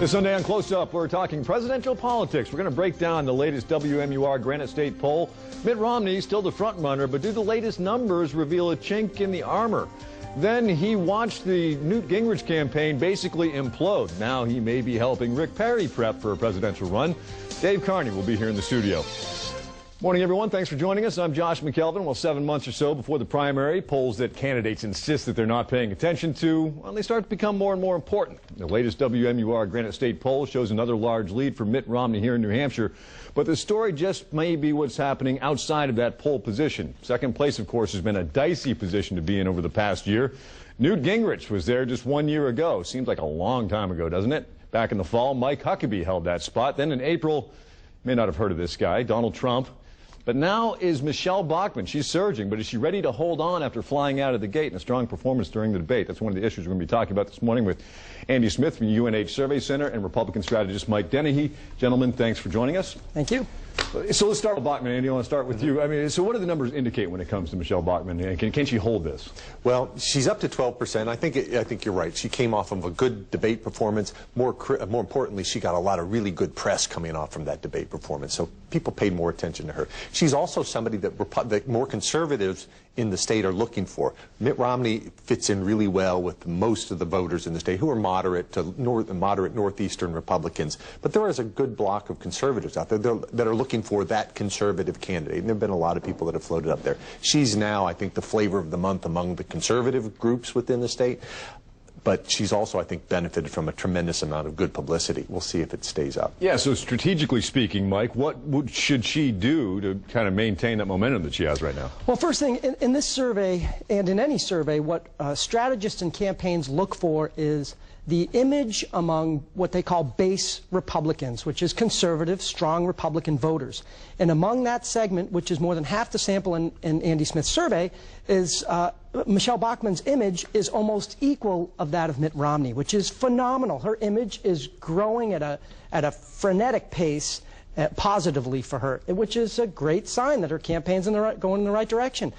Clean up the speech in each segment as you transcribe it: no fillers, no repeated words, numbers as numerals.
This Sunday on Close Up, we're talking presidential politics. We're going to break down the latest WMUR Granite State poll. Mitt Romney is still the front runner, but do the latest numbers reveal a chink in the armor? Then he watched the Newt Gingrich campaign basically implode. Now he may be helping Rick Perry prep for a presidential run. Dave Carney will be here in the studio. Morning, everyone. Thanks for joining us. I'm Josh McKelvin. Well, 7 months or so before the primary, polls that candidates insist that they're not paying attention to, well, they start to become more and more important. The latest WMUR Granite State poll shows another large lead for Mitt Romney here in New Hampshire. But the story just may be what's happening outside of that poll position. Second place, of course, has been a dicey position to be in over the past year. Newt Gingrich was there just 1 year ago. Seems like a long time ago, doesn't it? Back in the fall, Mike Huckabee held that spot. Then in April, you may not have heard of this guy, Donald Trump. But now is Michelle Bachmann. She's surging, but is she ready to hold on after flying out of the gate in a strong performance during the debate? That's one of the issues we're going to be talking about this morning with Andy Smith from UNH Survey Center and Republican strategist Mike Dennehy. Gentlemen, thanks for joining us. Thank you. So let's start with Bachmann. Andy, I want to start with you. I mean, so what do the numbers indicate when it comes to Michelle Bachmann? And can she hold this? Well, she's up to 12%. I think you're right. She came off of a good debate performance. More importantly, she got a lot of really good press coming off from that debate performance. So people paid more attention to her. She's also somebody that more conservatives in the state are looking for. Mitt Romney fits in really well with most of the voters in the state who are moderate northeastern Republicans. But there is a good block of conservatives out there that are looking for that conservative candidate. And there have been a lot of people that have floated up there. She's now, I think, the flavor of the month among the conservative groups within the state. But she's also, I think, benefited from a tremendous amount of good publicity. We'll see if it stays up. Yeah, so strategically speaking, Mike, what should she do to kind of maintain that momentum that she has right now? Well, first thing, in this survey, and in any survey, what strategists and campaigns look for is the image among what they call base Republicans, which is conservative, strong Republican voters. And among that segment, which is more than half the sample in Andy Smith's survey, is Michelle Bachmann's image is almost equal of that of Mitt Romney, which is phenomenal. Her image is growing at a frenetic pace positively for her, which is a great sign that her campaign's going in the right direction.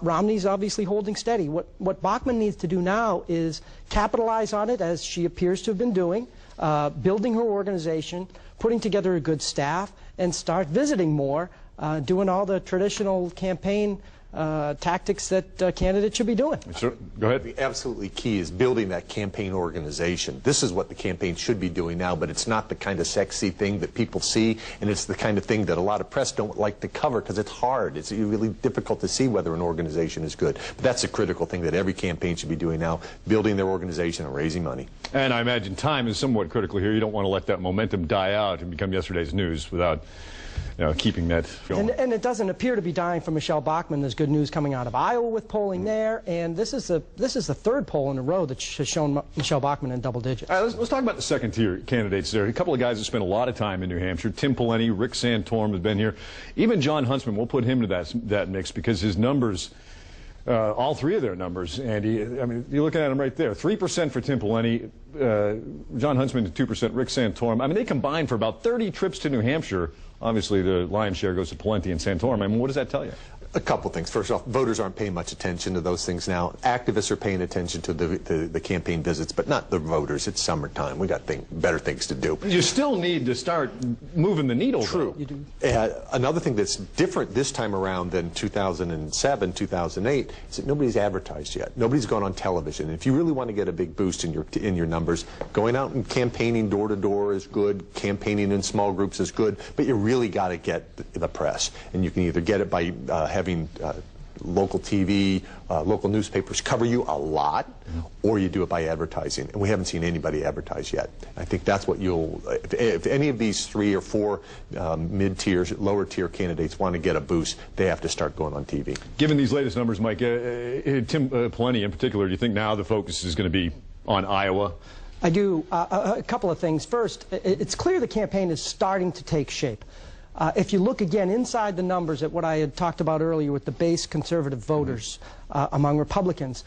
Romney's obviously holding steady. What Bachmann needs to do now is capitalize on it, as she appears to have been doing, building her organization, putting together a good staff, and start visiting more, doing all the traditional campaign tactics that candidates should be doing. Sure. Go ahead. The absolutely key is building that campaign organization. This is what the campaign should be doing now, but it's not the kind of sexy thing that people see, and it's the kind of thing that a lot of press don't like to cover because it's hard. It's really difficult to see whether an organization is good. But that's a critical thing that every campaign should be doing now, building their organization and raising money. And I imagine time is somewhat critical here. You don't want to let that momentum die out and become yesterday's news without keeping that going. And it doesn't appear to be dying for Michelle Bachmann. There's good news coming out of Iowa with polling there, and this is the third poll in a row that has shown Michelle Bachmann in double digits. All right, let's talk about the second-tier candidates there. A couple of guys that spent a lot of time in New Hampshire. Tim Pawlenty, Rick Santorum has been here. Even John Huntsman, we'll put him to that mix because his numbers, all three of their numbers, Andy, I mean, you're looking at them right there. 3% for Tim Pawlenty, John Huntsman to 2%, Rick Santorum. I mean, they combined for about 30 trips to New Hampshire. Obviously, the lion's share goes to Pawlenty and Santorum. I mean, what does that tell you? A couple things. First off, voters aren't paying much attention to those things now. Activists are paying attention to the campaign visits, but not the voters. It's summertime. We got better things to do. You still need to start moving the needle. True. You do. Another thing that's different this time around than 2007, 2008 is that nobody's advertised yet. Nobody's gone on television. And if you really want to get a big boost in your numbers, going out and campaigning door to door is good. Campaigning in small groups is good. But you really got to get the press, and you can either get it by having local TV, local newspapers cover you a lot, or you do it by advertising. And we haven't seen anybody advertise yet. I think that's what if any of these 3 or 4 mid-tier, lower-tier candidates want to get a boost, they have to start going on TV. Given these latest numbers, Mike, Tim Pawlenty in particular, do you think now the focus is going to be on Iowa? I do. A couple of things. First, it's clear the campaign is starting to take shape. If you look again inside the numbers at what I had talked about earlier with the base conservative voters among Republicans,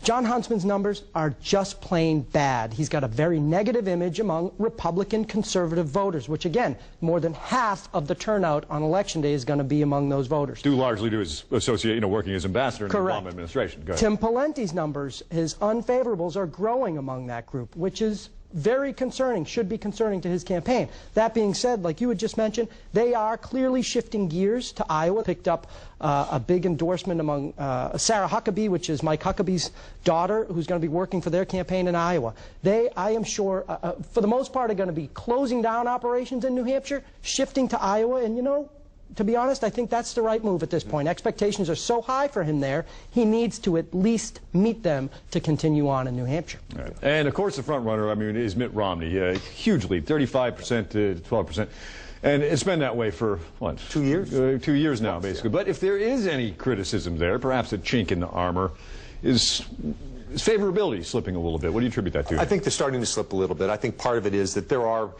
John Huntsman's numbers are just plain bad. He's got a very negative image among Republican conservative voters, which again, more than half of the turnout on Election Day is going to be among those voters. Due largely to his working as ambassador in the Correct. Obama administration. Go ahead. Tim Pawlenty's numbers, his unfavorables, are growing among that group, which is very concerning, should be concerning to his campaign. That being said, like you had just mentioned, they are clearly shifting gears to Iowa. Picked up a big endorsement among Sarah Huckabee, which is Mike Huckabee's daughter, who's going to be working for their campaign in Iowa. They, I am sure, for the most part, are going to be closing down operations in New Hampshire, shifting to Iowa, and you know, to be honest, I think that's the right move at this point. Expectations are so high for him there, he needs to at least meet them to continue on in New Hampshire. Right. And of course the front runner, I mean, is Mitt Romney. Huge lead, 35% to 12%. And it's been that way for, what? 2 years? 2 years now, basically. Yeah. But if there is any criticism there, perhaps a chink in the armor, is favorability slipping a little bit? What do you attribute that to? I think they're starting to slip a little bit. I think part of it is that there are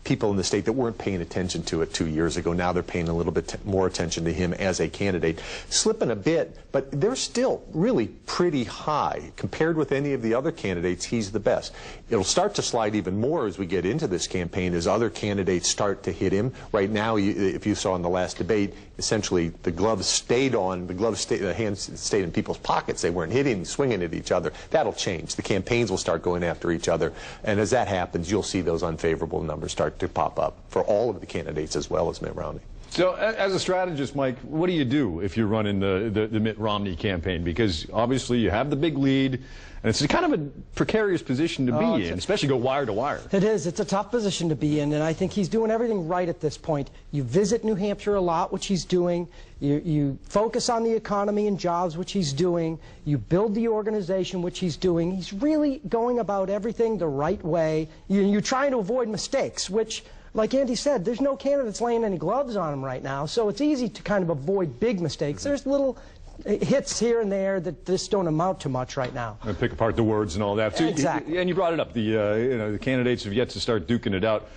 people in the state that weren't paying attention to it 2 years ago. Now they're paying a little bit more attention to him as a candidate. Slipping a bit, but they're still really pretty high. Compared with any of the other candidates, he's the best. It'll start to slide even more as we get into this campaign as other candidates start to hit him. Right now, if you saw in the last debate, essentially the gloves stayed on, the hands stayed in people's pockets. They weren't hitting, swinging at each other. That'll change. The campaigns will start going after each other. And as that happens, you'll see those unfavorable numbers start to pop up for all of the candidates as well as Mitt Romney. So as a strategist, Mike, what do you do if you're running the Mitt Romney campaign? Because obviously you have the big lead, and it's kind of a precarious position to be in, especially go wire to wire. It is. It's a tough position to be in, and I think he's doing everything right at this point. You visit New Hampshire a lot, which he's doing. You focus on the economy and jobs, which he's doing. You build the organization, which he's doing. He's really going about everything the right way. You're trying to avoid mistakes, which, like Andy said, there's no candidates laying any gloves on him right now, so it's easy to kind of avoid big mistakes. There's little hits here and there that just don't amount to much right now. And pick apart the words and all that. So exactly. And you brought it up. The candidates have yet to start duking it out.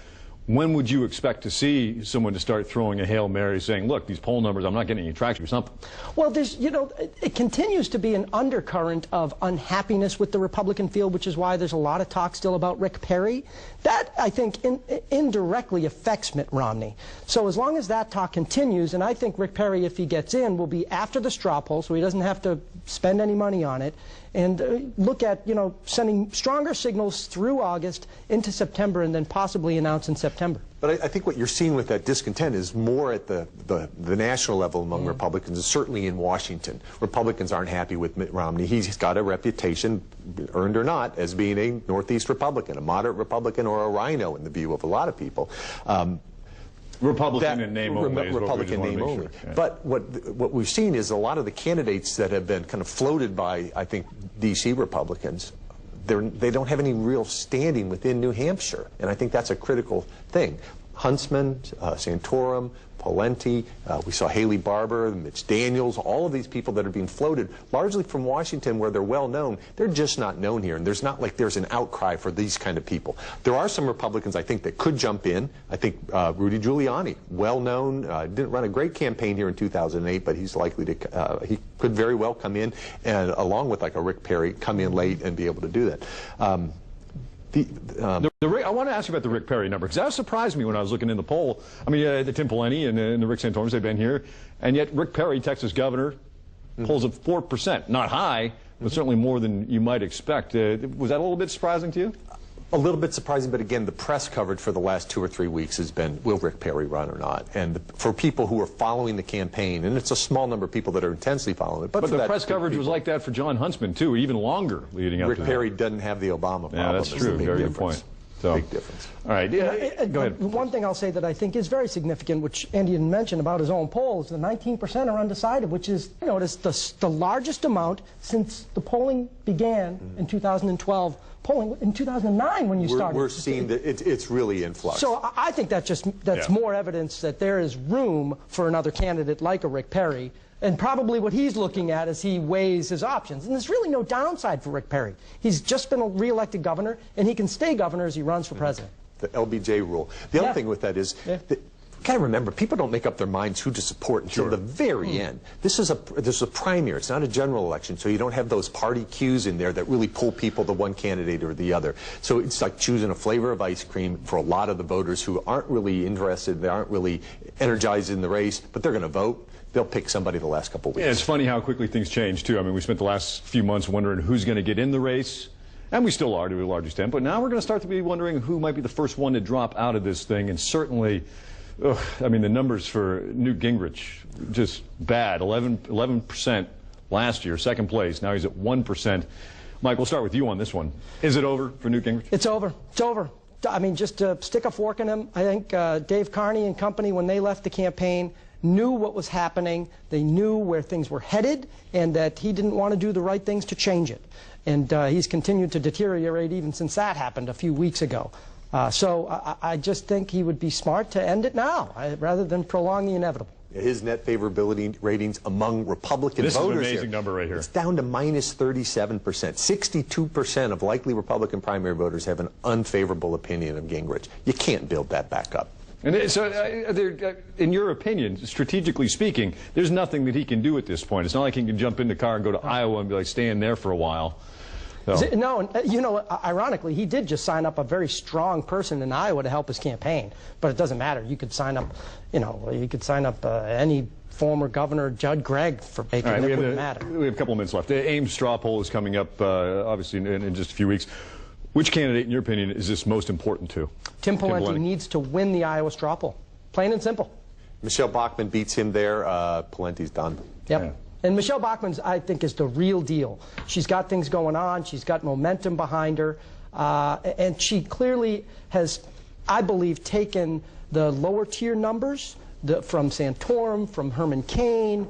When would you expect to see someone to start throwing a Hail Mary saying, look, these poll numbers, I'm not getting any traction or something? Well, there's, it continues to be an undercurrent of unhappiness with the Republican field, which is why there's a lot of talk still about Rick Perry. That, I think, indirectly affects Mitt Romney. So as long as that talk continues, and I think Rick Perry, if he gets in, will be after the straw poll, so he doesn't have to spend any money on it, and look at, sending stronger signals through August into September and then possibly announce in September. But I think what you're seeing with that discontent is more at the national level among Republicans, and certainly in Washington. Republicans aren't happy with Mitt Romney. He's got a reputation, earned or not, as being a Northeast Republican, a moderate Republican, or a rhino in the view of a lot of people. Republican in name only. Republican name only. Sure. Yeah. But what we've seen is a lot of the candidates that have been kind of floated by, I think, D.C. Republicans, they don't have any real standing within New Hampshire, and I think that's a critical thing. Huntsman, Santorum, Pawlenty, we saw Haley Barbour, Mitch Daniels, all of these people that are being floated largely from Washington where they're well known. They're just not known here, and there's not like there's an outcry for these kind of people. There are some Republicans, I think, that could jump in. I think Rudy Giuliani, well known, didn't run a great campaign here in 2008, but he's likely to, he could very well come in, and along with like a Rick Perry, come in late and be able to do that. I want to ask you about the Rick Perry number, because that surprised me when I was looking in the poll. I mean, the Tim Pawlenty and the Rick Santorums, they've been here, and yet Rick Perry, Texas governor, polls at 4%. Not high, but certainly more than you might expect. Was that a little bit surprising to you? A little bit surprising, but again, the press coverage for the last 2 or 3 weeks has been, will Rick Perry run or not? And for people who are following the campaign, and it's a small number of people that are intensely following it. But the press coverage was like that for John Huntsman, too, even longer leading up to that. Rick Perry doesn't have the Obama problem. Yeah, that's true. Very good point. So, big difference. All right. Yeah, go ahead. One thing I'll say that I think is very significant, which Andy didn't mention about his own polls, the 19% are undecided, which is, it's the largest amount since the polling began in 2012. Polling in 2009 when you started. We're seeing that it's really in flux. So I think that's more evidence that there is room for another candidate like a Rick Perry, and probably what he's looking at as he weighs his options. And there's really no downside for Rick Perry. He's just been a re-elected governor, and he can stay governor as he runs for president. The LBJ rule. The other thing with that is that you got to remember, people don't make up their minds who to support until the very end. This is a primary. It's not a general election, so you don't have those party cues in there that really pull people to one candidate or the other. So it's like choosing a flavor of ice cream for a lot of the voters who aren't really interested, they aren't really energized in the race, but they're going to vote. They'll pick somebody the last couple of weeks. Yeah, it's funny how quickly things change, too. I mean, we spent the last few months wondering who's going to get in the race, And we still are to a large extent, but now we're going to start to be wondering who might be the first one to drop out of this thing, and certainly, I mean, the numbers for Newt Gingrich, just bad, 11% last year, second place, now he's at 1%. Mike, we'll start with you on this one. Is it over for Newt Gingrich? It's over. It's over. I mean, just to stick a fork in him, I think Dave Carney and company, when they left the campaign, knew what was happening. They knew where things were headed, and that he didn't want to do the right things to change it. And he's continued to deteriorate even since that happened a few weeks ago. So I just think he would be smart to end it now, rather than prolong the inevitable. His net favorability ratings among Republican voters This is an amazing number right here. It's down to minus 37%. 62% of likely Republican primary voters have an unfavorable opinion of Gingrich. You can't build that back up. And so, in your opinion, strategically speaking, there's nothing that he can do at this point. It's not like he can jump in the car and go to Iowa and be like, stay in there for a while. So. No, you know, ironically, he did just sign up a very strong person in Iowa to help his campaign. But it doesn't matter. You could sign up, you know, you could sign up any former governor, Judd Gregg, for Bacon. Right, it wouldn't matter. We have a couple of minutes left. The Ames straw poll is coming up, obviously, in just a few weeks. Which candidate, in your opinion, is this most important to? Tim Pawlenty needs to win the Iowa straw poll. Plain and simple. Michelle Bachmann beats him there. Pawlenty's done. Yep. Yeah. And Michelle Bachmann's, I think, is the real deal. She's got things going on. She's got momentum behind her. And she clearly has, I believe, taken the lower tier numbers from Santorum, from Herman Cain,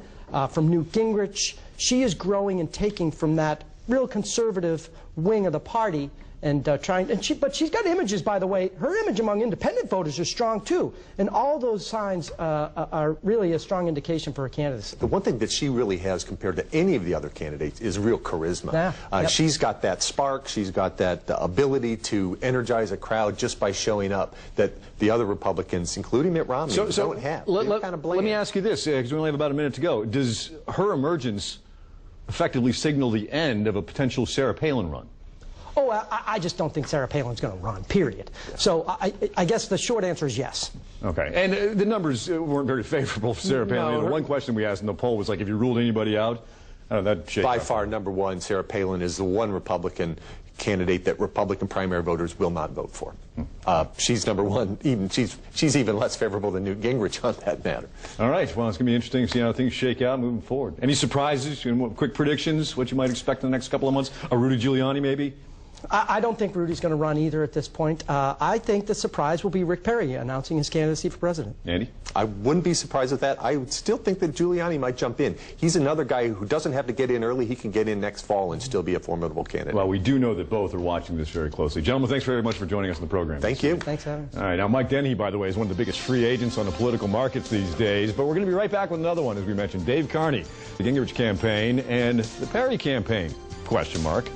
from Newt Gingrich. She is growing and taking from that real conservative wing of the party and but she's got images, by the way. Her image among independent voters is strong too, and all those signs are really a strong indication for her candidacy. The one thing that she really has compared to any of the other candidates is real charisma. Yeah, yep. She's got that spark, she's got that ability to energize a crowd just by showing up that the other Republicans, including Mitt Romney, don't have. Let me ask you this, because we only have about a minute to go. Does her emergence effectively signal the end of a potential Sarah Palin run? Oh, I just don't think Sarah Palin's going to run, period. So I guess the short answer is yes. Okay. And the numbers weren't very favorable for Sarah Palin. No, the one question we asked in the poll was, like, if you ruled anybody out, that shakes By up. far, number one, Sarah Palin is the one Republican candidate that Republican primary voters will not vote for. She's number one. She's even less favorable than Newt Gingrich on that matter. All right. Well, it's going to be interesting to see how things shake out moving forward. Any surprises? Quick predictions? What you might expect in the next couple of months? A Rudy Giuliani, maybe? I don't think Rudy's going to run either at this point. I think the surprise will be Rick Perry announcing his candidacy for president. Andy? I wouldn't be surprised at that. I would still think that Giuliani might jump in. He's another guy who doesn't have to get in early. He can get in next fall and still be a formidable candidate. Well, we do know that both are watching this very closely. Gentlemen, thanks very much for joining us on the program. Thank you. Thanks, Adam. All right. Now, Mike Dennehy, by the way, is one of the biggest free agents on the political markets these days. But we're going to be right back with another one, as we mentioned. Dave Carney, the Gingrich campaign, and the Perry campaign, question mark.